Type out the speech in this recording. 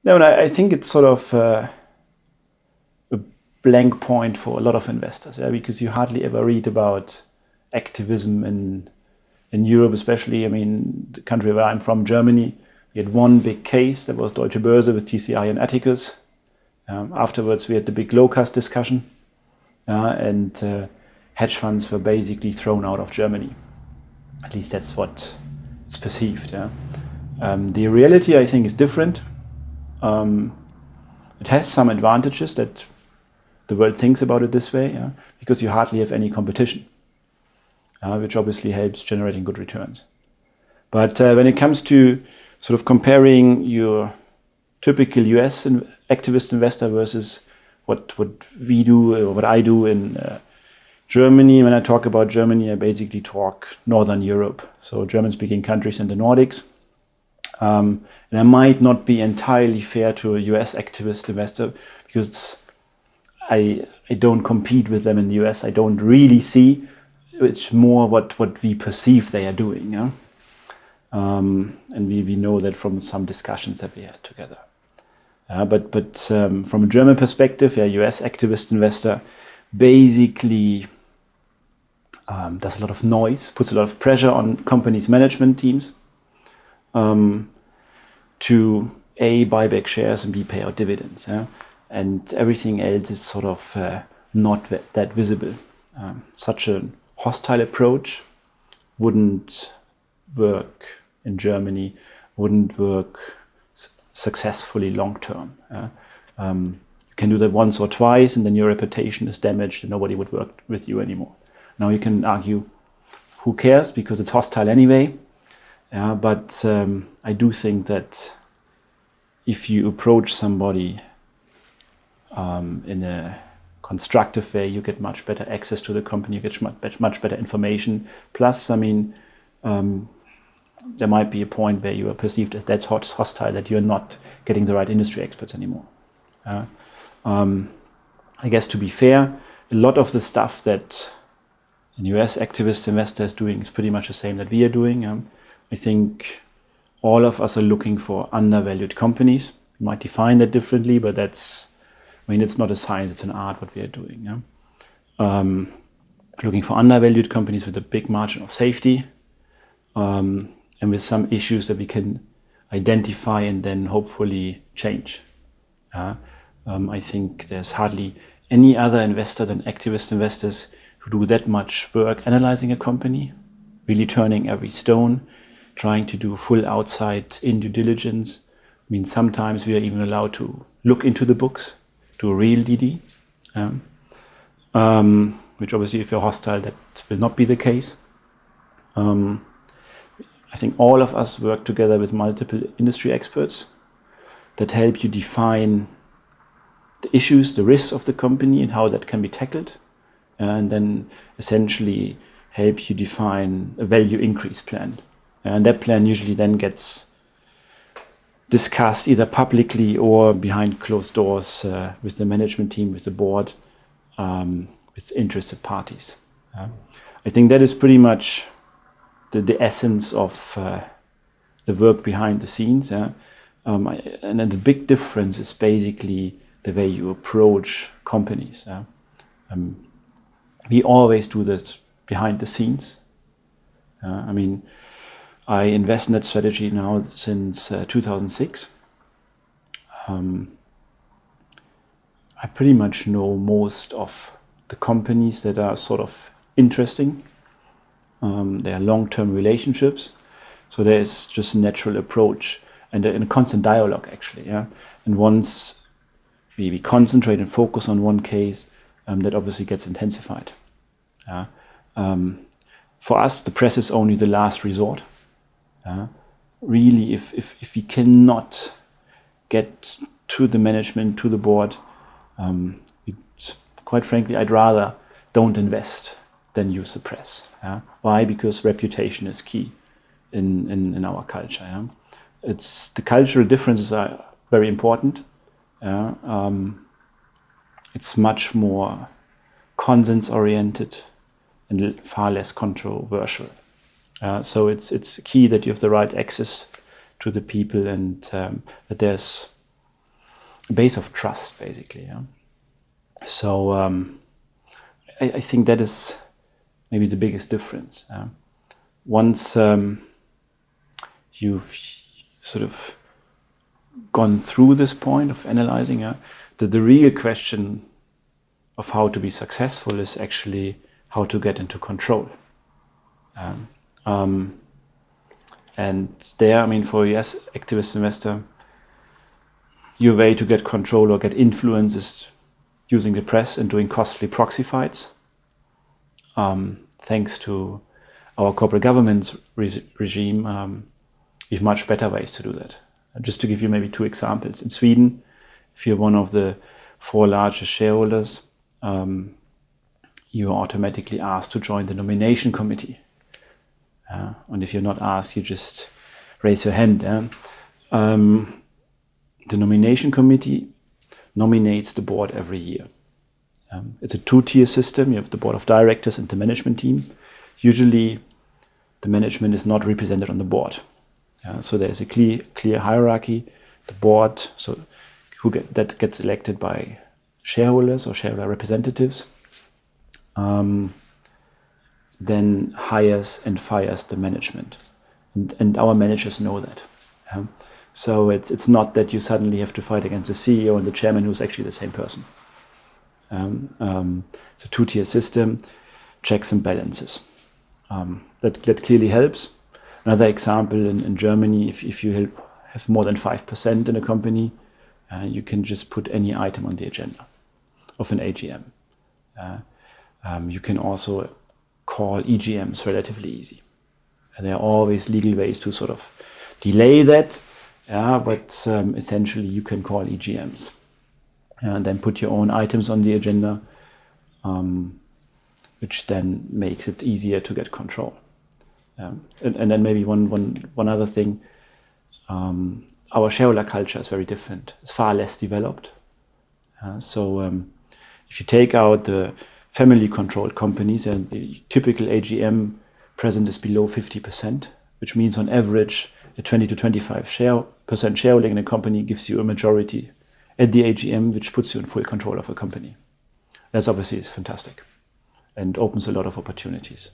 No, and I think it's sort of a blank point for a lot of investors, yeah, because you hardly ever read about activism in Europe, especially. I mean, the country where I'm from, Germany, we had one big case, that was Deutsche Börse with TCI and Atticus. Afterwards, we had the big low-cost discussion, and hedge funds were basically thrown out of Germany. At least that's what it's perceived. Yeah? The reality, I think, is different. It has some advantages that the world thinks about it this way, yeah? Because you hardly have any competition, which obviously helps generating good returns. But when it comes to sort of comparing your typical US activist investor versus what we do, or what I do in Germany, when I talk about Germany, I basically talk Northern Europe, so German-speaking countries and the Nordics. And I might not be entirely fair to a US activist investor because I don't compete with them in the US. I don't really see. It's more what we perceive they are doing. Yeah? And we know that from some discussions that we had together. But from a German perspective, a US activist investor basically does a lot of noise, puts a lot of pressure on companies' management teams to A, buy back shares, and B, pay out dividends. Yeah? And everything else is sort of not that visible. Such a hostile approach wouldn't work in Germany, wouldn't work successfully long term. You can do that once or twice and then your reputation is damaged and nobody would work with you anymore. Now you can argue, who cares, because it's hostile anyway. But I do think that if you approach somebody in a constructive way, you get much better access to the company, you get much better information. Plus, I mean, there might be a point where you are perceived as that hostile that you're not getting the right industry experts anymore. I guess, to be fair, a lot of the stuff that an US activist investor is doing is pretty much the same that we are doing. I think all of us are looking for undervalued companies. We might define that differently, but that's, I mean, it's not a science, it's an art what we are doing. Yeah? Looking for undervalued companies with a big margin of safety, and with some issues that we can identify and then hopefully change. I think there's hardly any other investor than activist investors who do that much work analyzing a company, really turning every stone, trying to do full outside-in due diligence. I mean, sometimes we are even allowed to look into the books, do a real DD, which obviously if you're hostile, that will not be the case. I think all of us work together with multiple industry experts that help you define the issues, the risks of the company and how that can be tackled, and then essentially help you define a value increase plan. And that plan usually then gets discussed either publicly or behind closed doors with the management team, with the board, with interested parties. I think that is pretty much the essence of the work behind the scenes. And then the big difference is basically the way you approach companies. We always do that behind the scenes. I mean, I invest in that strategy now since 2006. I pretty much know most of the companies that are sort of interesting. They are long-term relationships. So there's just a natural approach and a constant dialogue, actually. Yeah? And once we concentrate and focus on one case, that obviously gets intensified. For us, the press is only the last resort. Really, if we cannot get to the management, to the board, quite frankly, I'd rather don't invest than use the press. Why? Because reputation is key in our culture. It's the cultural differences are very important. It's much more consensus-oriented and far less controversial. So it's key that you have the right access to the people and that there's a base of trust, basically. Yeah? So I think that is maybe the biggest difference. Once you've sort of gone through this point of analyzing, the real question of how to be successful is actually how to get into control. And there, I mean, for a US activist investor, your way to get control or get influence is using the press and doing costly proxy fights. Thanks to our corporate governance regime, we have much better ways to do that. Just to give you maybe 2 examples. In Sweden, if you're one of the 4 largest shareholders, you are automatically asked to join the nomination committee. And if you're not asked, you just raise your hand. The nomination committee nominates the board every year. It's a 2-tier system. You have the board of directors and the management team. Usually, the management is not represented on the board. So there's a clear hierarchy. The board, so that gets elected by shareholders or shareholder representatives, then hires and fires the management. And our managers know that. So it's not that you suddenly have to fight against the CEO and the chairman who's actually the same person. It's a 2-tier system, checks and balances. That clearly helps. Another example in Germany, if you have more than 5% in a company, you can just put any item on the agenda of an AGM. You can also call EGMs relatively easy. And there are always legal ways to sort of delay that, but essentially you can call EGMs and then put your own items on the agenda, which then makes it easier to get control. And then maybe one other thing, our shareholder culture is very different. It's far less developed. So if you take out the family-controlled companies, and the typical AGM presence is below 50%, which means on average a 20 to 25% shareholding in a company gives you a majority at the AGM, which puts you in full control of a company. That's obviously is fantastic and opens a lot of opportunities.